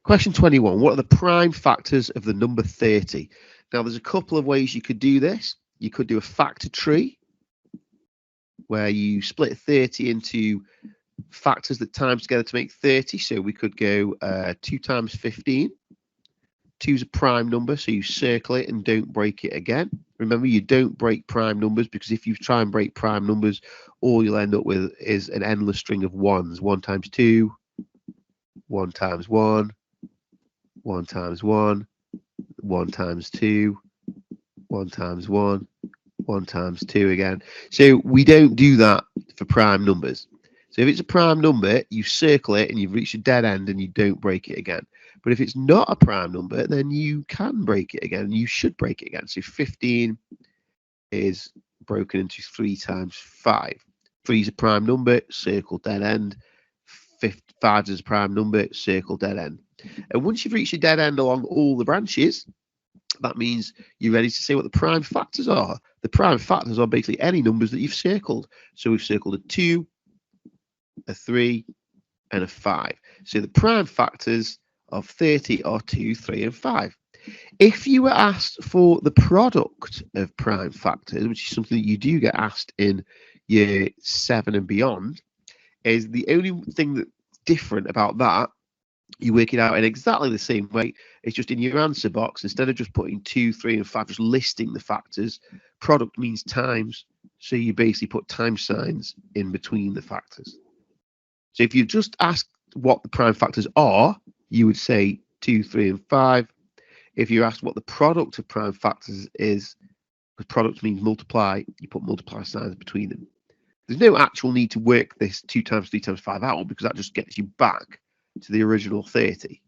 Question 21. What are the prime factors of the number 30? Now, there's a couple of ways you could do this. You could do a factor tree, where you split 30 into factors that times together to make 30. So we could go 2 times 15. 2 is a prime number, so you circle it and don't break it again. Remember, you don't break prime numbers, because if you try and break prime numbers, all you'll end up with is an endless string of ones. 1 times 2, 1 times 1, 1 times 1, 1 times 2, 1 times 1, 1 times 2 again. So we don't do that for prime numbers. So if it's a prime number, you circle it and you've reached a dead end and you don't break it again. But if it's not a prime number, then you can break it again. You should break it again. So 15 is broken into 3 times 5. 3 is a prime number, circle dead end. 5 is a prime number, circle dead end. And once you've reached a dead end along all the branches, that means you're ready to say what the prime factors are. The prime factors are basically any numbers that you've circled. So we've circled a 2, a 3, and a 5. So the prime factors of 30 are 2, 3, and 5. If you were asked for the product of prime factors, which is something that you do get asked in year 7 and beyond, is the only thing that's different about that, you work it out in exactly the same way. It's just in your answer box, instead of just putting 2, 3, and 5, just listing the factors, product means times. So you basically put times signs in between the factors. So if you just ask what the prime factors are, you would say 2, 3, and 5. If you ask what the product of prime factors is, because product means multiply, you put multiply signs between them. There's no actual need to work this 2 times 3 times 5 out, because that just gets you back to the original 30.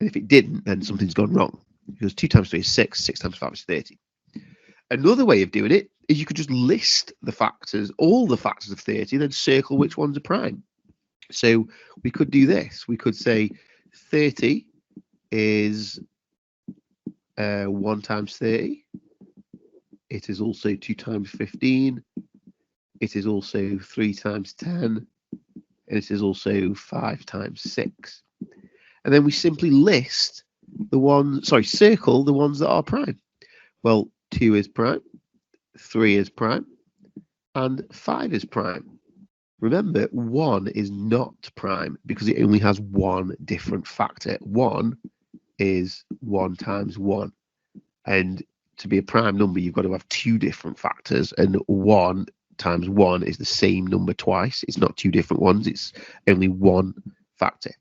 And if it didn't, then something's gone wrong, because 2 times 3 is 6, 6 times 5 is 30. Another way of doing it is you could just list the factors, all the factors of 30, then circle which ones are prime. So we could do this. We could say 30 is 1 times 30. It is also 2 times 15. It is also 3 times 10. And it is also 5 times 6. And then we simply list the ones, circle the ones that are prime. Well, 2 is prime, 3 is prime, and 5 is prime. Remember, 1 is not prime because it only has one different factor. 1 is 1 times 1. And to be a prime number, you've got to have 2 different factors, and 1 times 1 is the same number twice. It's not 2 different ones, it's only 1 factor.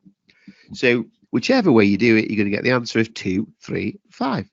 So whichever way you do it, you're going to get the answer of 2, 3, 5.